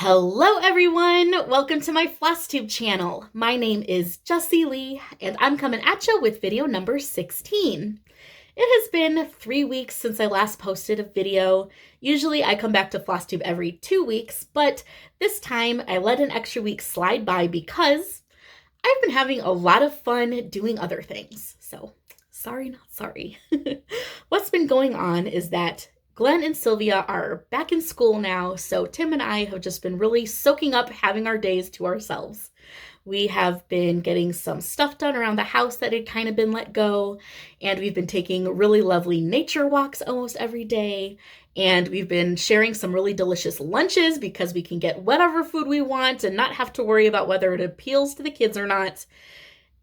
Hello everyone! Welcome to my Flosstube channel. My name is Jessie Lee and I'm coming at you with video number 16. It has been 3 weeks since I last posted a video. Usually I come back to Flosstube every 2 weeks, but this time I let an extra week slide by because I've been having a lot of fun doing other things. So, sorry not sorry. What's been going on is that Glenn and Sylvia are back in school now, so Tim and I have just been really soaking up having our days to ourselves. We have been getting some stuff done around the house that had kind of been let go, and we've been taking really lovely nature walks almost every day, and we've been sharing some really delicious lunches because we can get whatever food we want and not have to worry about whether it appeals to the kids or not.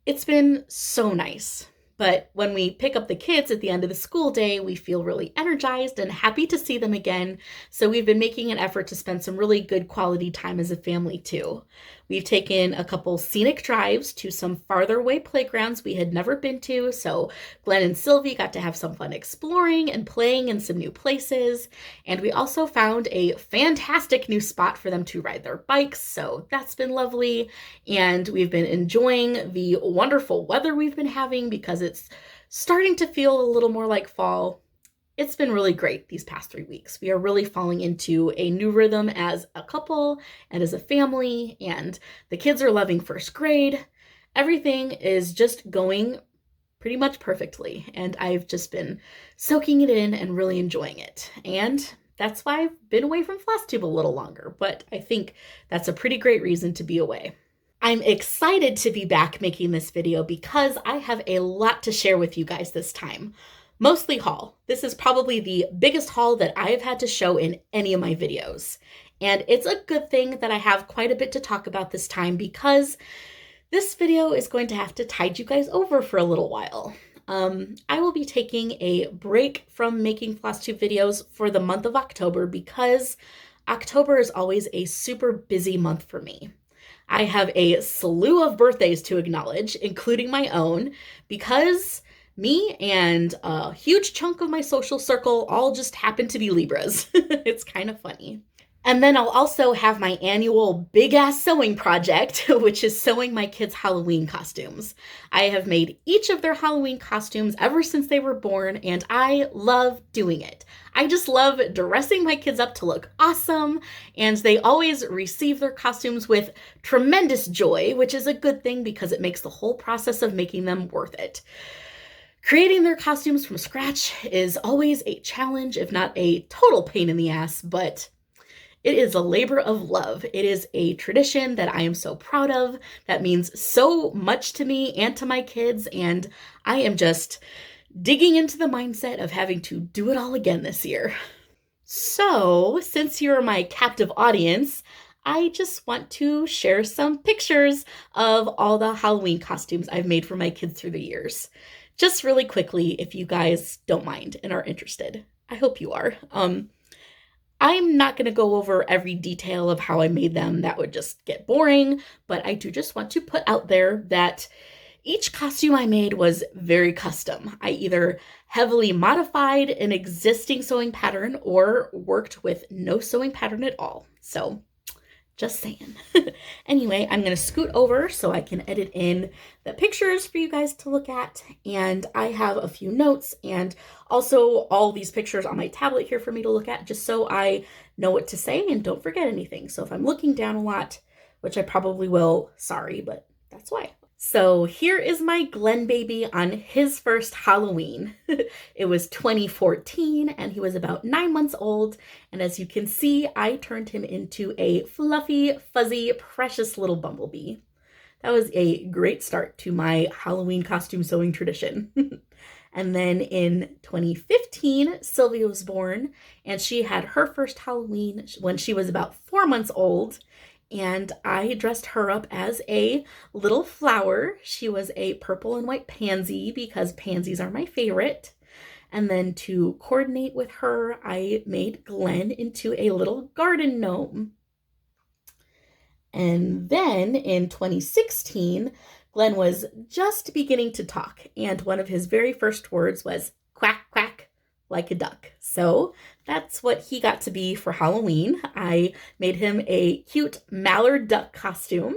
It's been so nice. But when we pick up the kids at the end of the school day, we feel really energized and happy to see them again. So we've been making an effort to spend some really good quality time as a family too. We've taken a couple scenic drives to some farther away playgrounds we had never been to. So Glenn and Sylvie got to have some fun exploring and playing in some new places. And we also found a fantastic new spot for them to ride their bikes. So that's been lovely. And we've been enjoying the wonderful weather we've been having because it's starting to feel a little more like fall. It's been really great these past 3 weeks. We are really falling into a new rhythm as a couple and as a family, and the kids are loving first grade. Everything is just going pretty much perfectly, and I've just been soaking it in and really enjoying it. And that's why I've been away from Flosstube a little longer, but I think that's a pretty great reason to be away. I'm excited to be back making this video because I have a lot to share with you guys this time. Mostly haul. This is probably the biggest haul that I have had to show in any of my videos. And it's a good thing that I have quite a bit to talk about this time because this video is going to have to tide you guys over for a little while. I will be taking a break from making Flosstube videos for the month of October because October is always a super busy month for me. I have a slew of birthdays to acknowledge, including my own, because me and a huge chunk of my social circle all just happen to be Libras. It's kind of funny. And then I'll also have my annual big-ass sewing project, which is sewing my kids' Halloween costumes. I have made each of their Halloween costumes ever since they were born, and I love doing it. I just love dressing my kids up to look awesome, and they always receive their costumes with tremendous joy, which is a good thing because it makes the whole process of making them worth it. Creating their costumes from scratch is always a challenge, if not a total pain in the ass, but it is a labor of love. It is a tradition that I am so proud of, that means so much to me and to my kids, and I am just digging into the mindset of having to do it all again this year. So, since you're my captive audience, I just want to share some pictures of all the Halloween costumes I've made for my kids through the years. Just really quickly, if you guys don't mind and are interested. I hope you are. I'm not going to go over every detail of how I made them. That would just get boring, but I do just want to put out there that each costume I made was very custom. I either heavily modified an existing sewing pattern or worked with no sewing pattern at all. So, just saying. Anyway, I'm going to scoot over so I can edit in the pictures for you guys to look at. And I have a few notes and also all these pictures on my tablet here for me to look at just so I know what to say and don't forget anything. So if I'm looking down a lot, which I probably will, sorry, but that's why. So here is my Glenn baby on his first Halloween. It was 2014 and he was about 9 months old. And as you can see, I turned him into a fluffy, fuzzy, precious little bumblebee. That was a great start to my Halloween costume sewing tradition. And then in 2015, Sylvia was born and she had her first Halloween when she was about 4 months old. And I dressed her up as a little flower. She was a purple and white pansy because pansies are my favorite. And then to coordinate with her, I made Glenn into a little garden gnome. And then in 2016, Glenn was just beginning to talk. And one of his very first words was quack, quack, like a duck. So that's what he got to be for Halloween. I made him a cute mallard duck costume.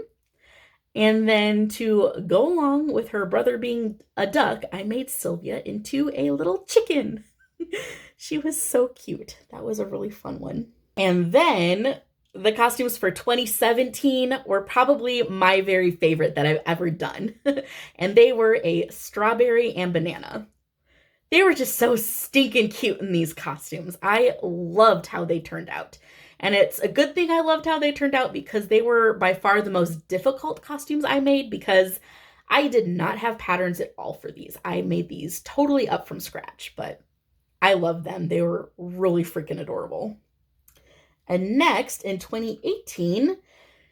And then to go along with her brother being a duck, I made Sylvia into a little chicken. She was so cute. That was a really fun one. And then the costumes for 2017 were probably my very favorite that I've ever done. And they were a strawberry and banana. They were just so stinking cute in these costumes. I loved how they turned out. And it's a good thing I loved how they turned out because they were by far the most difficult costumes I made because I did not have patterns at all for these. I made these totally up from scratch, but I love them. They were really freaking adorable. And next, in 2018,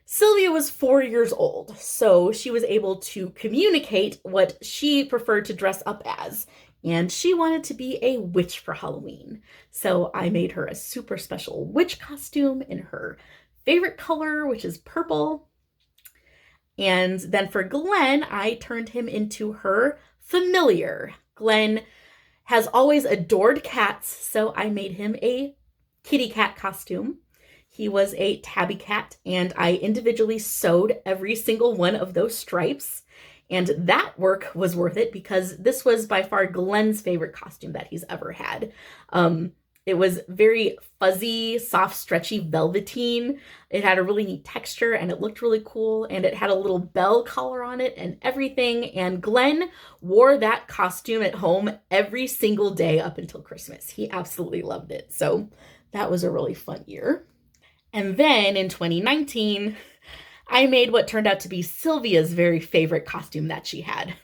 Sylvia was 4 years old, so she was able to communicate what she preferred to dress up as. And she wanted to be a witch for Halloween. So I made her a super special witch costume in her favorite color, which is purple. And then for Glenn, I turned him into her familiar. Glenn has always adored cats, so I made him a kitty cat costume. He was a tabby cat, and I individually sewed every single one of those stripes. And that work was worth it because this was by far Glenn's favorite costume that he's ever had. It was very fuzzy, soft, stretchy, velveteen. It had a really neat texture and it looked really cool. And it had a little bell collar on it and everything. And Glenn wore that costume at home every single day up until Christmas. He absolutely loved it. So that was a really fun year. And then in 2019, I made what turned out to be Sylvia's very favorite costume that she had.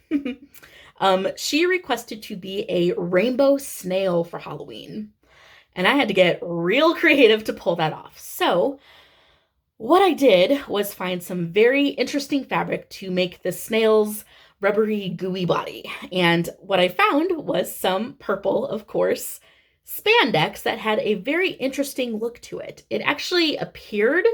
She requested to be a rainbow snail for Halloween. And I had to get real creative to pull that off. So what I did was find some very interesting fabric to make the snail's rubbery, gooey body. And what I found was some purple, of course, spandex that had a very interesting look to it. It actually appeared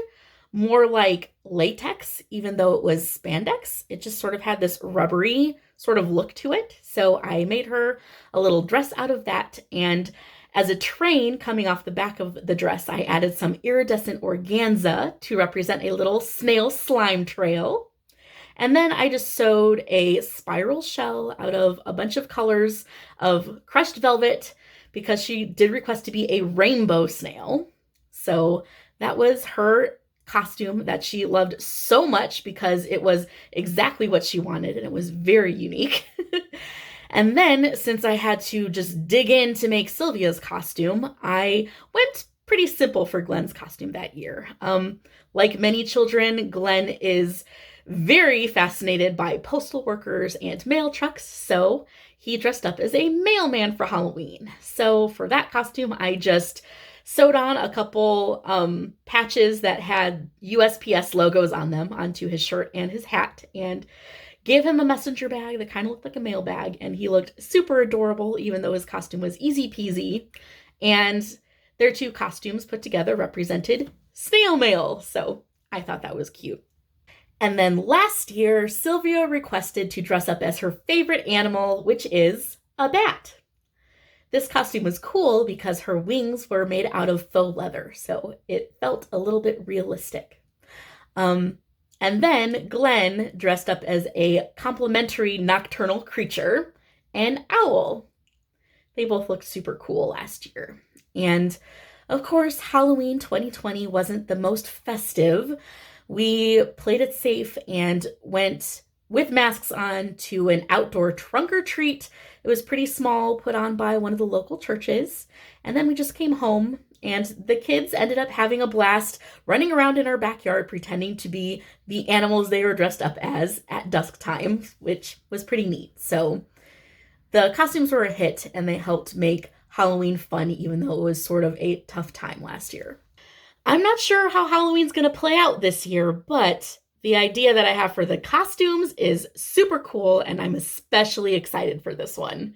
more like latex, even though it was spandex. It just sort of had this rubbery sort of look to it. So I made her a little dress out of that. And as a train coming off the back of the dress, I added some iridescent organza to represent a little snail slime trail. And then I just sewed a spiral shell out of a bunch of colors of crushed velvet because she did request to be a rainbow snail. So that was her costume that she loved so much because it was exactly what she wanted and it was very unique. And then since I had to just dig in to make Sylvia's costume, I went pretty simple for Glenn's costume that year. Like many children, Glenn is very fascinated by postal workers and mail trucks, so he dressed up as a mailman for Halloween. So for that costume, I just sewed on a couple patches that had USPS logos on them onto his shirt and his hat and gave him a messenger bag that kind of looked like a mail bag. And he looked super adorable, even though his costume was easy peasy. And their two costumes put together represented snail mail. So I thought that was cute. And then last year, Sylvia requested to dress up as her favorite animal, which is a bat. This costume was cool because her wings were made out of faux leather, so it felt a little bit realistic. And then Glenn dressed up as a complimentary nocturnal creature, an owl. They both looked super cool last year. And of course, Halloween 2020 wasn't the most festive. We played it safe and went with masks on to an outdoor trunk or treat. It was pretty small, put on by one of the local churches. And then we just came home and the kids ended up having a blast running around in our backyard pretending to be the animals they were dressed up as at dusk time, which was pretty neat. So the costumes were a hit and they helped make Halloween fun, even though it was sort of a tough time last year. I'm not sure how Halloween's going to play out this year, but the idea that I have for the costumes is super cool, and I'm especially excited for this one.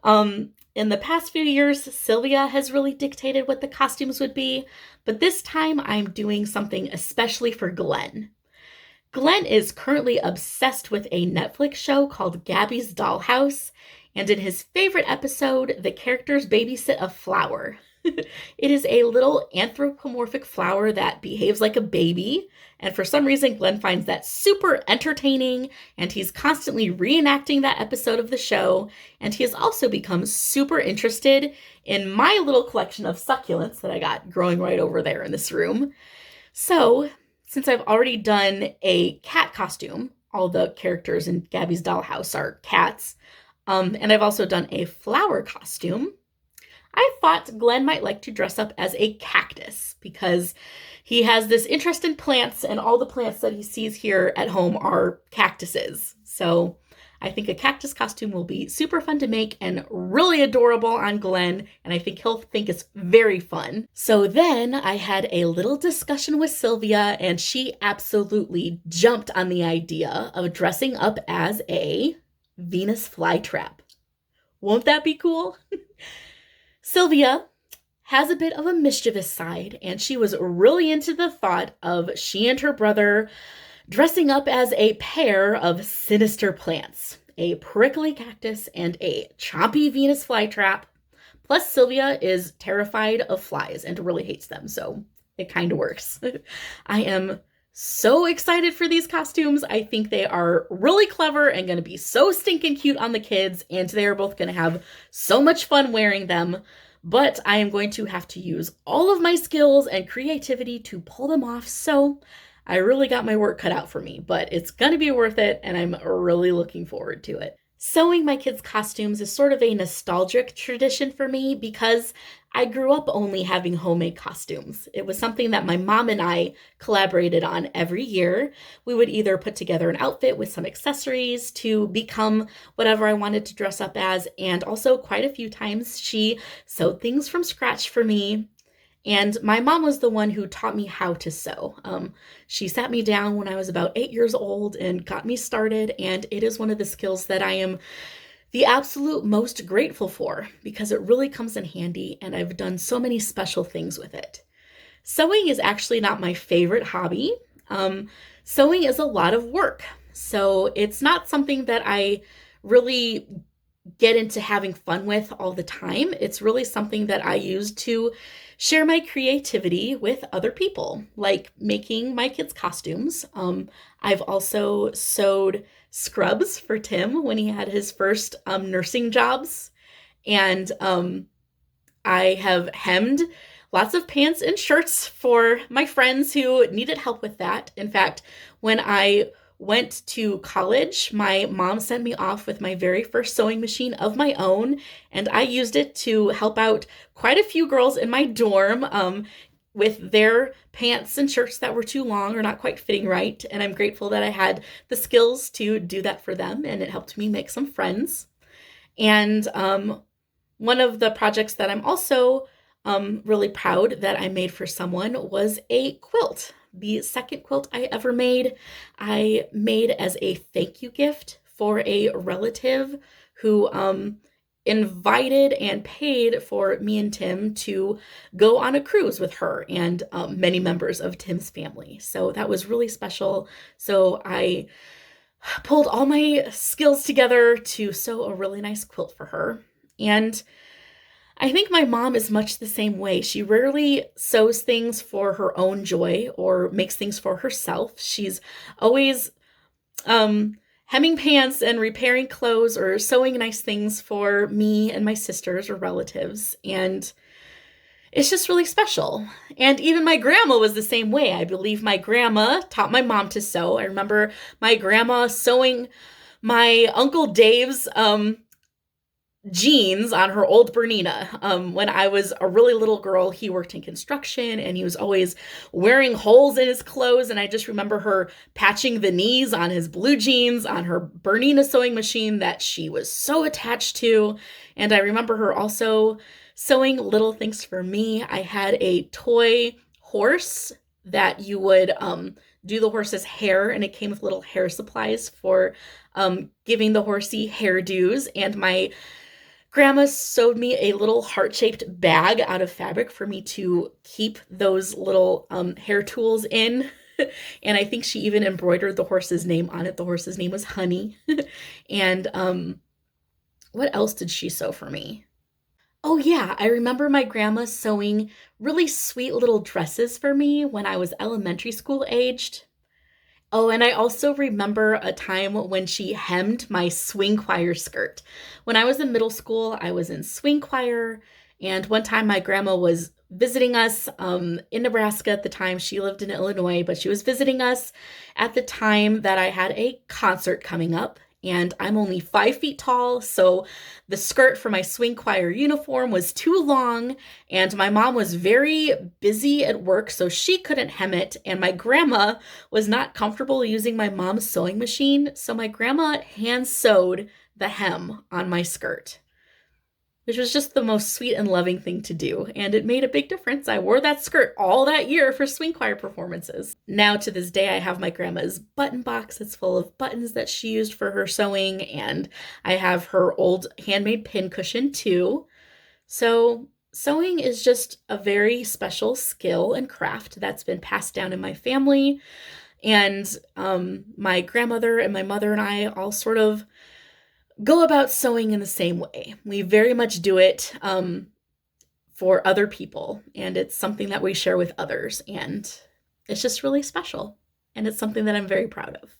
In the past few years, Sylvia has really dictated what the costumes would be, but this time I'm doing something especially for Glenn. Glenn is currently obsessed with a Netflix show called Gabby's Dollhouse, And in his favorite episode, the characters babysit a flower. It is a little anthropomorphic flower that behaves like a baby. And for some reason, Glenn finds that super entertaining, and he's constantly reenacting that episode of the show. And he has also become super interested in my little collection of succulents that I got growing right over there in this room. So, since I've already done a cat costume, all the characters in Gabby's dollhouse are cats, and I've also done a flower costume, I thought Glenn might like to dress up as a cactus because he has this interest in plants, and all the plants that he sees here at home are cactuses. So I think a cactus costume will be super fun to make and really adorable on Glenn, and I think he'll think it's very fun. So then I had a little discussion with Sylvia, and she absolutely jumped on the idea of dressing up as a Venus flytrap. Won't that be cool? Sylvia has a bit of a mischievous side, and she was really into the thought of she and her brother dressing up as a pair of sinister plants, a prickly cactus and a chompy Venus flytrap. Plus, Sylvia is terrified of flies and really hates them, so it kind of works. I am so excited for these costumes. I think they are really clever and going to be so stinking cute on the kids, and they are both going to have so much fun wearing them. But I am going to have to use all of my skills and creativity to pull them off, so I really got my work cut out for me, but it's going to be worth it, and I'm really looking forward to it. Sewing my kids' costumes is sort of a nostalgic tradition for me because I grew up only having homemade costumes. It was something that my mom and I collaborated on every year. We would either put together an outfit with some accessories to become whatever I wanted to dress up as, and also quite a few times she sewed things from scratch for me. And my mom was the one who taught me how to sew. She sat me down when I was about 8 years old and got me started, and it is one of the skills that I am the absolute most grateful for because it really comes in handy, and I've done so many special things with it. Sewing is actually not my favorite hobby. Sewing is a lot of work, so it's not something that I really get into having fun with all the time. It's really something that I use to share my creativity with other people, like making my kids' costumes. I've also sewed scrubs for Tim when he had his first nursing jobs. And I have hemmed lots of pants and shirts for my friends who needed help with that. In fact, when I went to college, my mom sent me off with my very first sewing machine of my own, and I used it to help out quite a few girls in my dorm with their pants and shirts that were too long or not quite fitting right, and I'm grateful that I had the skills to do that for them, and it helped me make some friends. And one of the projects that I'm also really proud that I made for someone was a quilt. The second quilt I ever made, I made as a thank you gift for a relative who invited and paid for me and Tim to go on a cruise with her and many members of Tim's family. So that was really special. So I pulled all my skills together to sew a really nice quilt for her. And I think my mom is much the same way. She rarely sews things for her own joy or makes things for herself. She's always hemming pants and repairing clothes or sewing nice things for me and my sisters or relatives. And it's just really special. And even my grandma was the same way. I believe my grandma taught my mom to sew. I remember my grandma sewing my Uncle Dave's jeans on her old Bernina. When I was a really little girl, he worked in construction and he was always wearing holes in his clothes. And I just remember her patching the knees on his blue jeans on her Bernina sewing machine that she was so attached to. And I remember her also sewing little things for me. I had a toy horse that you would do the horse's hair, and it came with little hair supplies for giving the horsey hairdos. And my grandma sewed me a little heart-shaped bag out of fabric for me to keep those little hair tools in. And I think she even embroidered the horse's name on it. The horse's name was Honey. And What else did she sew for me? Oh, yeah, I remember my grandma sewing really sweet little dresses for me when I was elementary school aged. Oh, and I also remember a time when she hemmed my swing choir skirt. When I was in middle school, I was in swing choir, and one time my grandma was visiting us in Nebraska at the time. She lived in Illinois, but she was visiting us at the time that I had a concert coming up. And I'm only 5 feet tall, so the skirt for my swing choir uniform was too long, and my mom was very busy at work, so she couldn't hem it. And my grandma was not comfortable using my mom's sewing machine, so my grandma hand sewed the hem on my skirt, which was just the most sweet and loving thing to do. And it made a big difference. I wore that skirt all that year for swing choir performances. Now to this day, I have my grandma's button box that's full of buttons that she used for her sewing. And I have her old handmade pin cushion too. So sewing is just a very special skill and craft that's been passed down in my family. And my grandmother and my mother and I all sort of go about sewing in the same way. We very much do it for other people, and it's something that we share with others, and it's just really special, and it's something that I'm very proud of.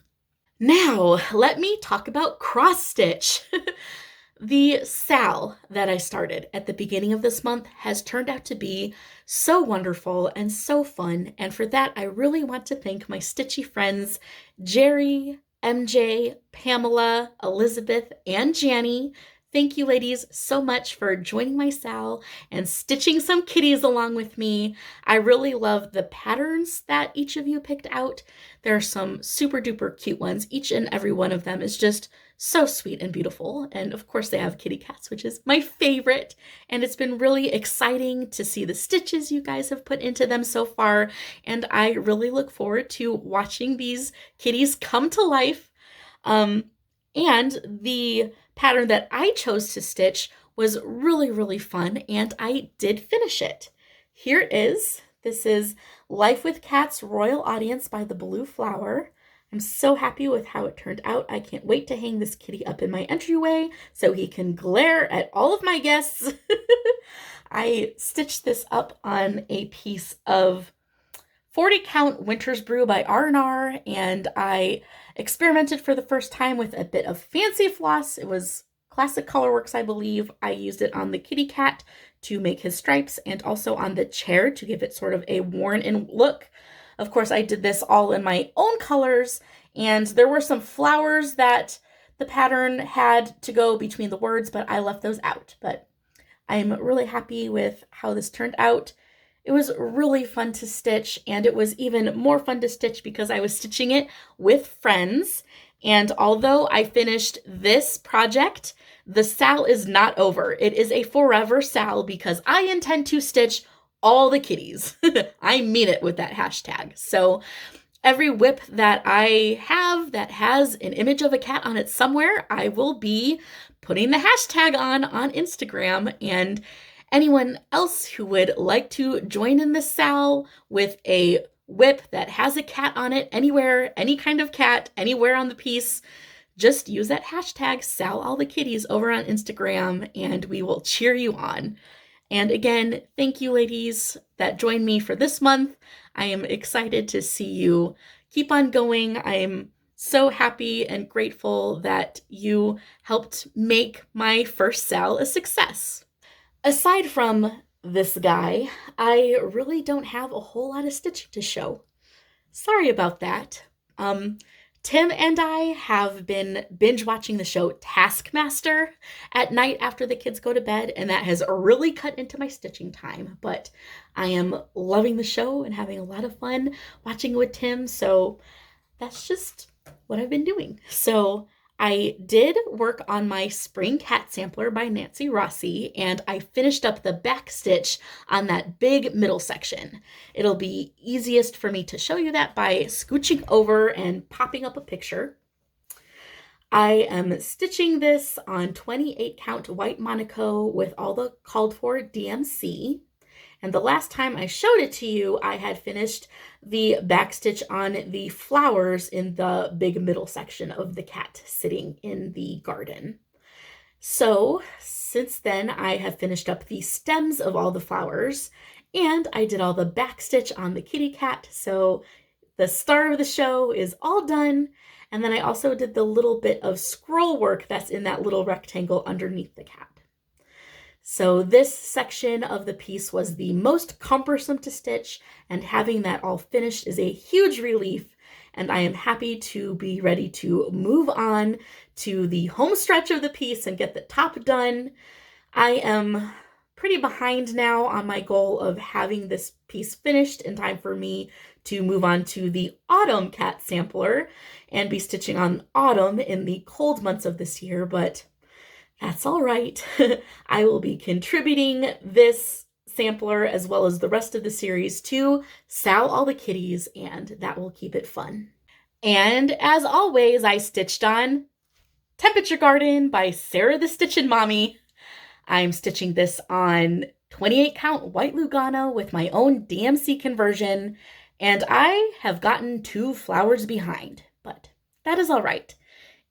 Now, let me talk about cross stitch. The Sal that I started at the beginning of this month has turned out to be so wonderful and so fun, and for that, I really want to thank my stitchy friends, Jerry, MJ, Pamela, Elizabeth, and Janny. Thank you, ladies, so much for joining my Sal and stitching some kitties along with me. I really love the patterns that each of you picked out. There are some super duper cute ones. Each and every one of them is just so sweet and beautiful. And of course, they have kitty cats, which is my favorite. And it's been really exciting to see the stitches you guys have put into them so far. And I really look forward to watching these kitties come to life. And the pattern that I chose to stitch was really, really fun, and I did finish it. Here it is. This is Life with Cats Royal Audience by the Blue Flower. I'm so happy with how it turned out. I can't wait to hang this kitty up in my entryway so he can glare at all of my guests. I stitched this up on a piece of 40 count Winter's Brew by R&R, and I experimented for the first time with a bit of fancy floss. It was Classic Colorworks, I believe. I used it on the kitty cat to make his stripes and also on the chair to give it sort of a worn-in look. Of course, I did this all in my own colors, and there were some flowers that the pattern had to go between the words, but I left those out. But I'm really happy with how this turned out. It was really fun to stitch, and it was even more fun to stitch because I was stitching it with friends. And although I finished this project, the Sal is not over. It is a forever Sal because I intend to stitch all the kitties. I mean it with that hashtag. So every whip that I have that has an image of a cat on it somewhere, I will be putting the hashtag on Instagram. And anyone else who would like to join in the Sal with a whip that has a cat on it anywhere, any kind of cat, anywhere on the piece, just use that hashtag #SalAllTheKitties over on Instagram and we will cheer you on. And again, thank you ladies that joined me for this month. I am excited to see you keep on going. I am so happy and grateful that you helped make my first Sal a success. Aside from this guy, I really don't have a whole lot of stitching to show. Sorry about that. Tim and I have been binge watching the show Taskmaster at night after the kids go to bed, and that has really cut into my stitching time. But I am loving the show and having a lot of fun watching with Tim, so that's just what I've been doing. So I did work on my Spring Cat Sampler by Nancy Rossi, and I finished up the back stitch on that big middle section. It'll be easiest for me to show you that by scooching over and popping up a picture. I am stitching this on 28 count white Monaco with all the called for DMC. And the last time I showed it to you, I had finished the back stitch on the flowers in the big middle section of the cat sitting in the garden. So since then, I have finished up the stems of all the flowers, and I did all the backstitch on the kitty cat. So the star of the show is all done. And then I also did the little bit of scroll work that's in that little rectangle underneath the cat. So this section of the piece was the most cumbersome to stitch, and having that all finished is a huge relief, and I am happy to be ready to move on to the home stretch of the piece and get the top done. I am pretty behind now on my goal of having this piece finished in time for me to move on to the autumn cat sampler and be stitching on autumn in the cold months of this year, but that's all right. I will be contributing this sampler as well as the rest of the series to Sal All the Kitties, and that will keep it fun. And as always, I stitched on Temperature Garden by Sarah the Stitchin' Mommy. I'm stitching this on 28 count white Lugano with my own DMC conversion, and I have gotten 2 flowers behind, but that is all right.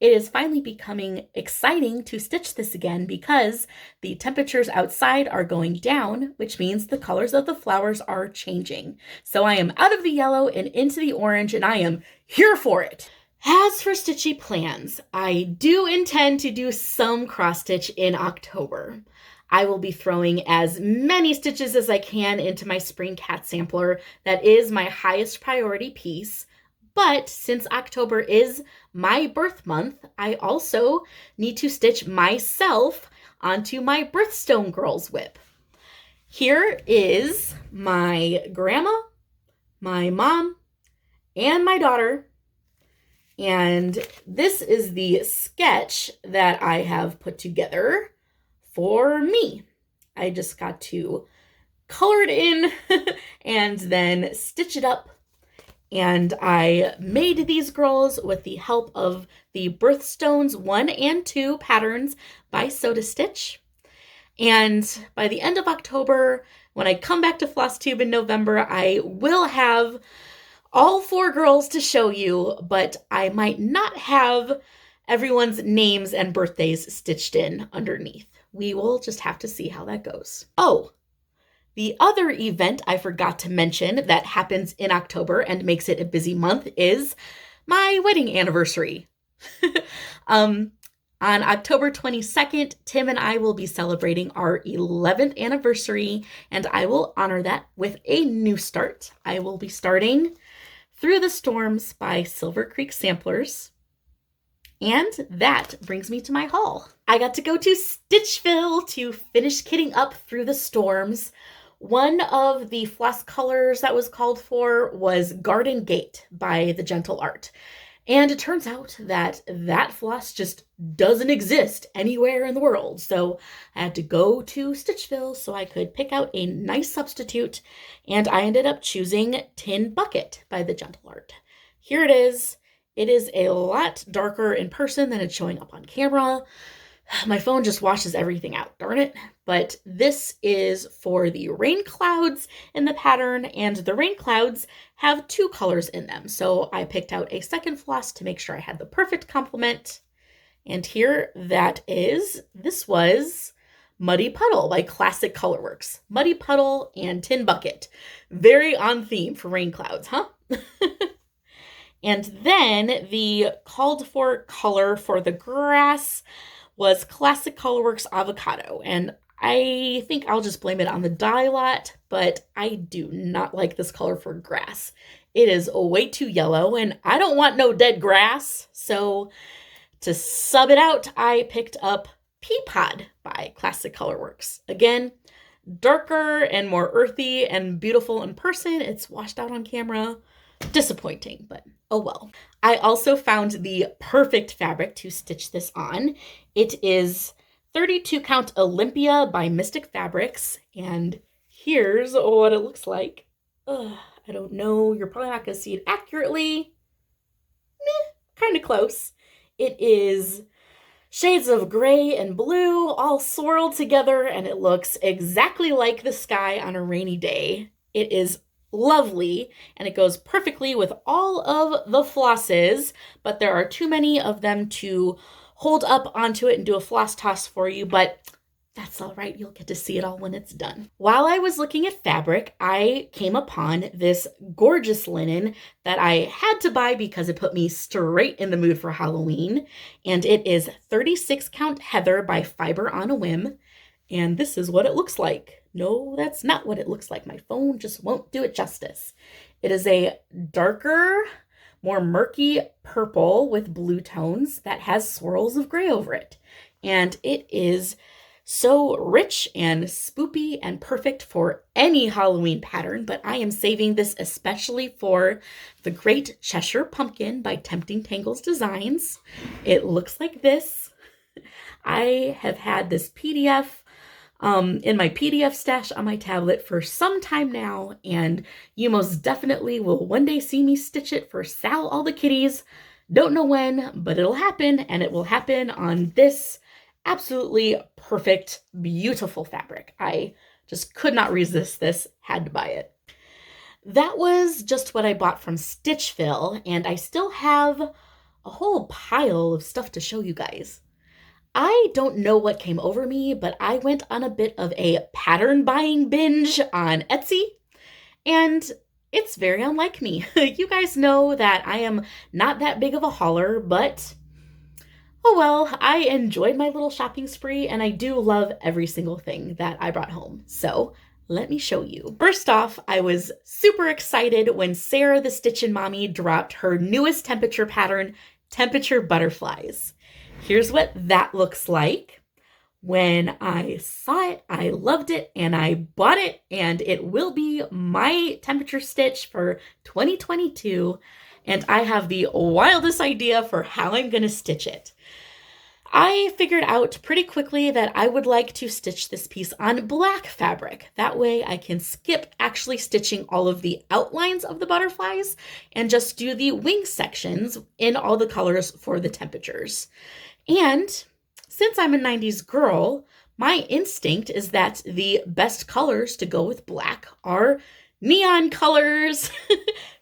It is finally becoming exciting to stitch this again because the temperatures outside are going down, which means the colors of the flowers are changing. So I am out of the yellow and into the orange, and I am here for it. As for stitchy plans, I do intend to do some cross stitch in October. I will be throwing as many stitches as I can into my spring cat sampler. That is my highest priority piece. But since October is my birth month, I also need to stitch myself onto my Birthstone Girls whip. Here is my grandma, my mom, and my daughter. And this is the sketch that I have put together for me. I just got to color it in and then stitch it up. And I made these girls with the help of the Birthstones 1 and 2 patterns by Soda Stitch. And by the end of October, when I come back to Flosstube in November, I will have all 4 girls to show you, but I might not have everyone's names and birthdays stitched in underneath. We will just have to see how that goes. Oh, the other event I forgot to mention that happens in October and makes it a busy month is my wedding anniversary. On October 22nd, Tim and I will be celebrating our 11th anniversary, and I will honor that with a new start. I will be starting Through the Storms by Silver Creek Samplers. And that brings me to my haul. I got to go to Stitchville to finish kitting up Through the Storms. One of the floss colors that was called for was Garden Gate by The Gentle Art. And it turns out that that floss just doesn't exist anywhere in the world. So I had to go to Stitchville so I could pick out a nice substitute. And I ended up choosing Tin Bucket by The Gentle Art. Here it is. It is a lot darker in person than it's showing up on camera. My phone just washes everything out, darn it. But this is for the rain clouds in the pattern, and the rain clouds have 2 colors in them. So I picked out a second floss to make sure I had the perfect complement. And here that is. This was Muddy Puddle by Classic Colorworks. Muddy Puddle and Tin Bucket. Very on theme for rain clouds, huh? And then the called for color for the grass was Classic Colorworks Avocado. And I think I'll just blame it on the dye lot, but I do not like this color for grass. It is way too yellow, and I don't want no dead grass. So to sub it out, I picked up Pea Pod by Classic Colorworks. Again, darker and more earthy and beautiful in person. It's washed out on camera. Disappointing, but oh well. I also found the perfect fabric to stitch this on. It is 32 count Olympia by Mystic Fabrics, and here's what it looks like. I don't know, you're probably not going to see it accurately. Kind of close. It is shades of gray and blue all swirled together, and it looks exactly like the sky on a rainy day. It is lovely, and it goes perfectly with all of the flosses, but there are too many of them to hold up onto it and do a floss toss for you, but that's all right. You'll get to see it all when it's done. While I was looking at fabric, I came upon this gorgeous linen that I had to buy because it put me straight in the mood for Halloween. And it is 36 count heather by Fiber on a Whim. And this is what it looks like. No, that's not what it looks like. My phone just won't do it justice. It is a darker, more murky purple with blue tones that has swirls of gray over it. And it is so rich and spoopy and perfect for any Halloween pattern, but I am saving this especially for the Great Cheshire Pumpkin by Tempting Tangles Designs. It looks like this. I have had this PDF in my PDF stash on my tablet for some time now, and you most definitely will one day see me stitch it for Sal All the Kitties. Don't know when, but it'll happen, and it will happen on this absolutely perfect, beautiful fabric. I just could not resist this, had to buy it. That was just what I bought from Stitchville, and I still have a whole pile of stuff to show you guys. I don't know what came over me, but I went on a bit of a pattern buying binge on Etsy, and it's very unlike me. You guys know that I am not that big of a hauler, but oh well, I enjoyed my little shopping spree, and I do love every single thing that I brought home. So let me show you. First off, I was super excited when Sarah the Stitchin' Mommy dropped her newest temperature pattern, Temperature Butterflies. Here's what that looks like. When I saw it, I loved it, and I bought it, and it will be my temperature stitch for 2022, and I have the wildest idea for how I'm going to stitch it. I figured out pretty quickly that I would like to stitch this piece on black fabric. That way I can skip actually stitching all of the outlines of the butterflies and just do the wing sections in all the colors for the temperatures. And since I'm a 90s girl, my instinct is that the best colors to go with black are neon colors.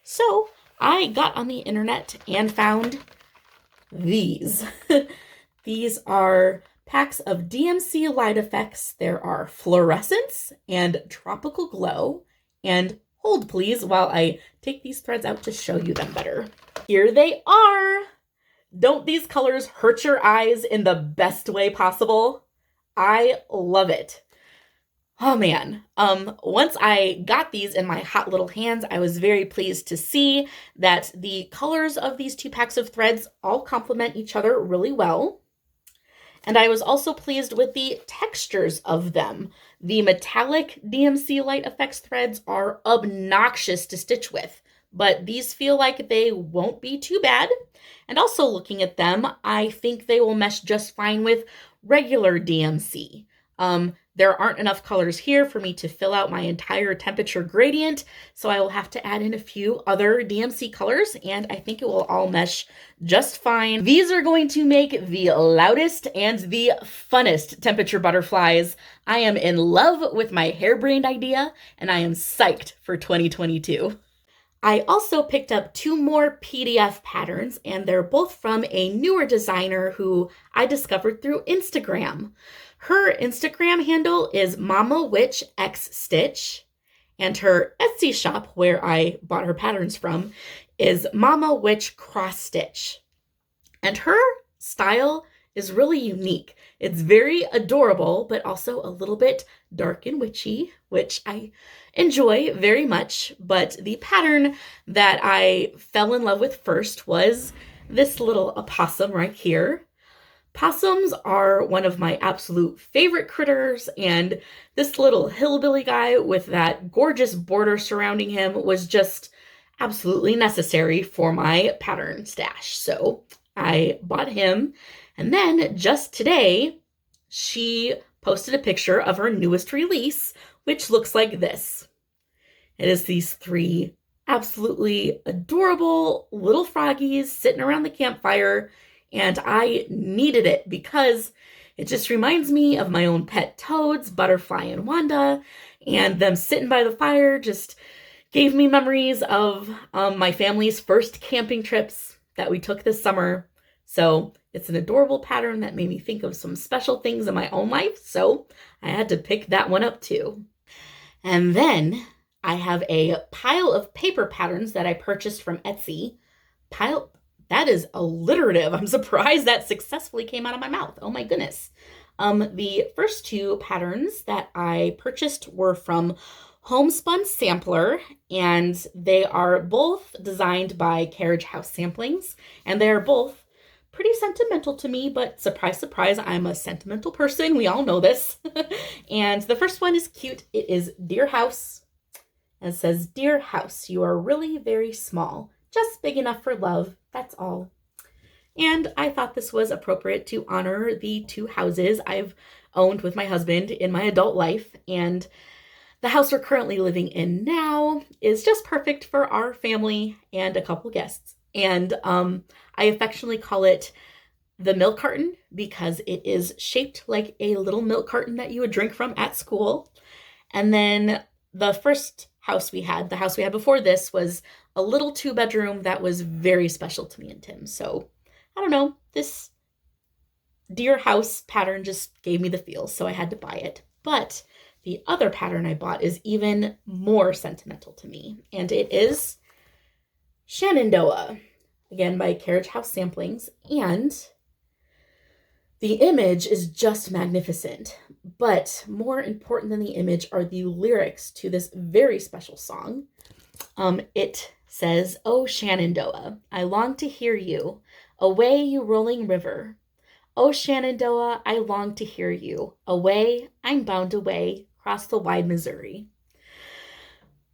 So I got on the internet and found these. These are packs of DMC light effects. There are fluorescence and tropical glow. And hold please while I take these threads out to show you them better. Here they are. Don't these colors hurt your eyes in the best way possible? I love it. Oh man, once I got these in my hot little hands, I was very pleased to see that the colors of these two packs of threads all complement each other really well. And I was also pleased with the textures of them. The metallic DMC Light Effects threads are obnoxious to stitch with, but these feel like they won't be too bad. And also looking at them, I think they will mesh just fine with regular DMC. There aren't enough colors here for me to fill out my entire temperature gradient, so I will have to add in a few other DMC colors, and I think it will all mesh just fine. These are going to make the loudest and the funnest temperature butterflies. I am in love with my harebrained idea, and I am psyched for 2022. I also picked up 2 more PDF patterns, and they're both from a newer designer who I discovered through Instagram. Her Instagram handle is Mama Witch X Stitch, and her Etsy shop, where I bought her patterns from, is Mama Witch Cross Stitch. And her style is really unique. It's very adorable, but also a little bit dark and witchy, which I enjoy very much. But the pattern that I fell in love with first was this little opossum right here. Possums are one of my absolute favorite critters, and this little hillbilly guy with that gorgeous border surrounding him was just absolutely necessary for my pattern stash. So I bought him, and then just today, she posted a picture of her newest release, which looks like this. It is these 3 absolutely adorable little froggies sitting around the campfire, and I needed it because it just reminds me of my own pet toads, Butterfly and Wanda, and them sitting by the fire just gave me memories of my family's first camping trips that we took this summer. So it's an adorable pattern that made me think of some special things in my own life. So I had to pick that one up too. And then I have a pile of paper patterns that I purchased from Etsy. That is alliterative. I'm surprised that successfully came out of my mouth. Oh my goodness. The first two patterns that I purchased were from Homespun Sampler, and they are both designed by Carriage House Samplings, and they are both pretty sentimental to me, but surprise, surprise, I'm a sentimental person. We all know this. And the first one is cute. It is Dear House, and it says, Dear House, you are really very small, just big enough for love, that's all. And I thought this was appropriate to honor the two houses I've owned with my husband in my adult life, and the house we're currently living in now is just perfect for our family and a couple guests. And I affectionately call it the milk carton because it is shaped like a little milk carton that you would drink from at school. And then the first house we had, the house we had before this, was a little 2-bedroom that was very special to me and Tim. So I don't know, this Dear House pattern just gave me the feels, so I had to buy it. But the other pattern I bought is even more sentimental to me, and it is Shenandoah, again by Carriage House Samplings, and the image is just magnificent. But more important than the image are the lyrics to this very special song. It says, Oh Shenandoah, I long to hear you. Away, you rolling river. Oh, Shenandoah, I long to hear you. Away, I'm bound away, across the wide Missouri.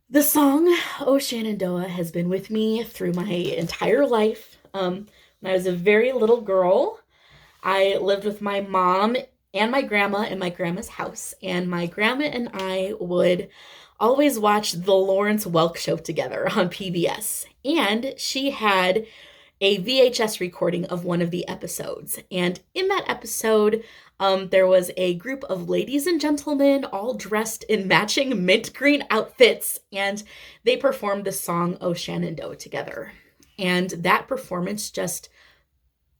The song, Oh, Shenandoah, has been with me through my entire life. When I was a very little girl, I lived with my mom and my grandma in my grandma's house, and my grandma and I would always watch the Lawrence Welk Show together on PBS, and she had a VHS recording of one of the episodes. And in that episode, there was a group of ladies and gentlemen all dressed in matching mint green outfits, and they performed the song Oh Shenandoah together. And that performance just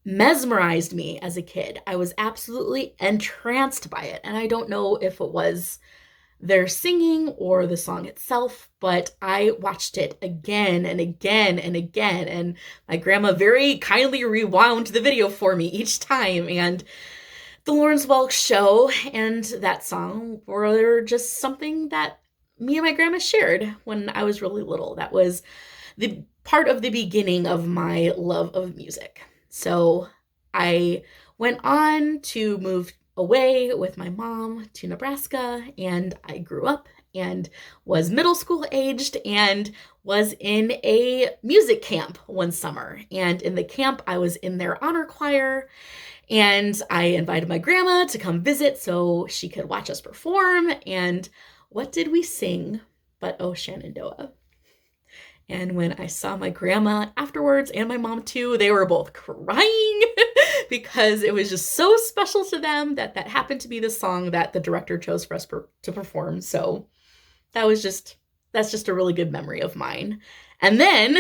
mesmerized me as a kid. I was absolutely entranced by it. And I don't know if it was their singing or the song itself, but I watched it again and again and again, and my grandma very kindly rewound the video for me each time, and the Lawrence Welk Show and that song were just something that me and my grandma shared when I was really little. That was the part of the beginning of my love of music. So I went on to move away with my mom to Nebraska, and I grew up and was middle school aged and was in a music camp one summer. And in the camp, I was in their honor choir, and I invited my grandma to come visit so she could watch us perform. And what did we sing but Oh Shenandoah? And when I saw my grandma afterwards, and my mom too, they were both crying because it was just so special to them that that happened to be the song that the director chose for us to perform. So that's just a really good memory of mine. And then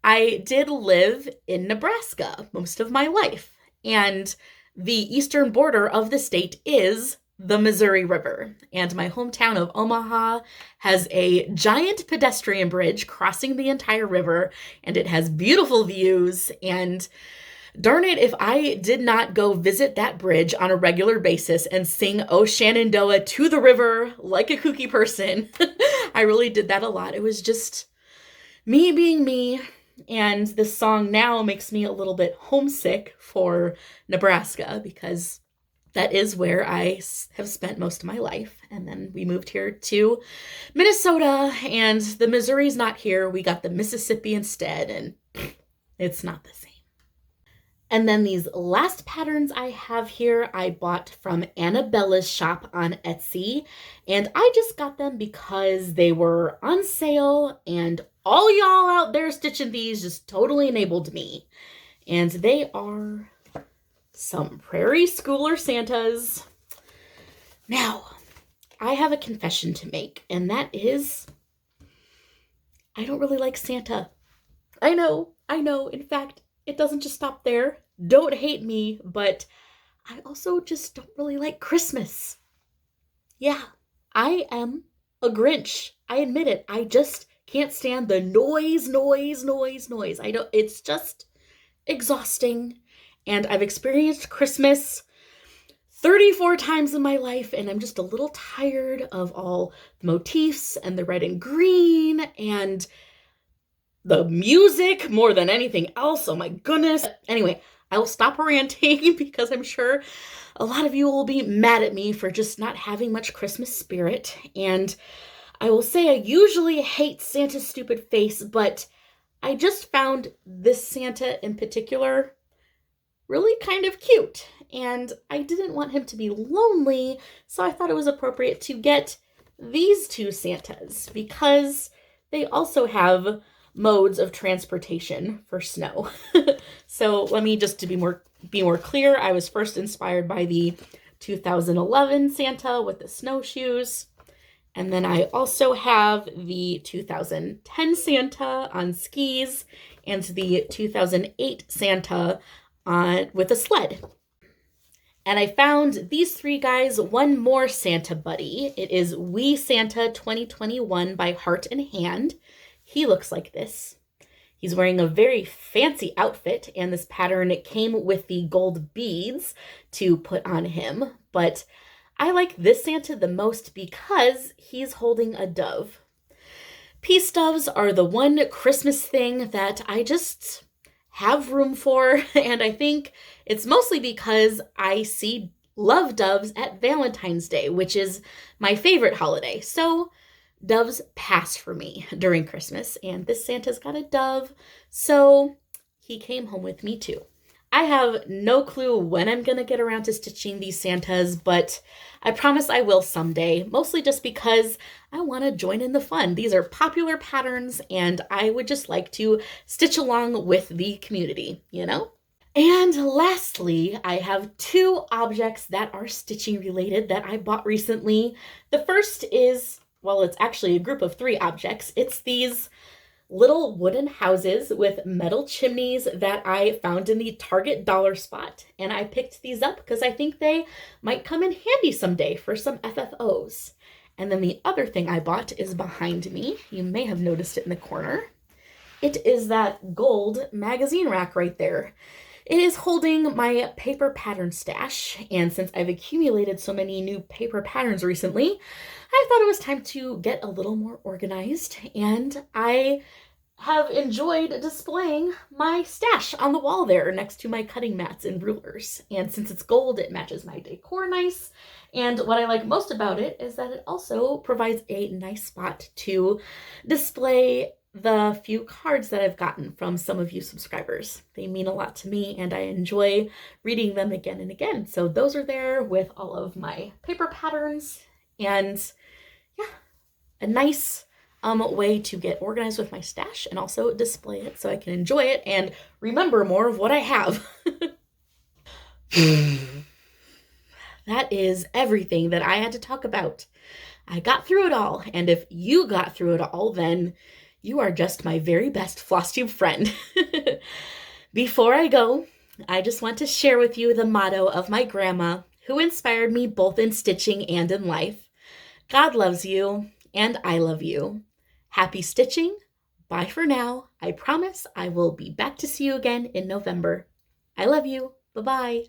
I did live in Nebraska most of my life, and the eastern border of the state is the Missouri River, and my hometown of Omaha has a giant pedestrian bridge crossing the entire river, and it has beautiful views, and darn it if I did not go visit that bridge on a regular basis and sing Oh Shenandoah to the river like a kooky person. I really did that a lot. It was just me being me, and this song now makes me a little bit homesick for Nebraska because that is where I have spent most of my life. And then we moved here to Minnesota, and the Missouri's not here. We got the Mississippi instead, and it's not the same. And then these last patterns I have here, I bought from Annabella's shop on Etsy, and I just got them because they were on sale, and all y'all out there stitching these just totally enabled me. And they are some Prairie Schooler Santas. Now, I have a confession to make, and that is I don't really like Santa. I know. In fact, it doesn't just stop there. Don't hate me, but I also just don't really like Christmas. Yeah, I am a Grinch. I admit it. I just can't stand the noise. I don't, it's just exhausting. And I've experienced Christmas 34 times in my life, and I'm just a little tired of all the motifs and the red and green and the music more than anything else. Oh my goodness. Anyway, I will stop ranting because I'm sure a lot of you will be mad at me for just not having much Christmas spirit. And I will say I usually hate Santa's stupid face, but I just found this Santa in particular really kind of cute. And I didn't want him to be lonely, so I thought it was appropriate to get these two Santas because they also have modes of transportation for snow. So let me just to be more clear, I was first inspired by the 2011 Santa with the snowshoes. And then I also have the 2010 Santa on skis and the 2008 Santa with a sled. And I found these three guys one more Santa buddy. It is We Santa 2021 by Heart and Hand. He looks like this. He's wearing a very fancy outfit, and this pattern came with the gold beads to put on him. But I like this Santa the most because he's holding a dove. Peace doves are the one Christmas thing that I just have room for, and I think it's mostly because I see love doves at Valentine's Day, which is my favorite holiday. So doves pass for me during Christmas, and this Santa's got a dove, so he came home with me too. I have no clue when I'm going to get around to stitching these Santas, but I promise I will someday, mostly just because I want to join in the fun. These are popular patterns, and I would just like to stitch along with the community, you know? And lastly, I have two objects that are stitching related that I bought recently. The first is, well, it's actually a group of three objects. It's these little wooden houses with metal chimneys that I found in the Target dollar spot. And I picked these up because I think they might come in handy someday for some FFOs. And then the other thing I bought is behind me. You may have noticed it in the corner. It is that gold magazine rack right there. It is holding my paper pattern stash, and since I've accumulated so many new paper patterns recently, I thought it was time to get a little more organized, and I have enjoyed displaying my stash on the wall there next to my cutting mats and rulers. And since it's gold, it matches my decor nice. And what I like most about it is that it also provides a nice spot to display the few cards that I've gotten from some of you subscribers. They mean a lot to me, and I enjoy reading them again and again. So those are there with all of my paper patterns, and yeah, a nice way to get organized with my stash and also display it so I can enjoy it and remember more of what I have. That is everything that I had to talk about. I got through it all, and if you got through it all, then you are just my very best Flosstube friend. Before I go, I just want to share with you the motto of my grandma, who inspired me both in stitching and in life. God loves you, and I love you. Happy stitching. Bye for now. I promise I will be back to see you again in November. I love you. Bye-bye.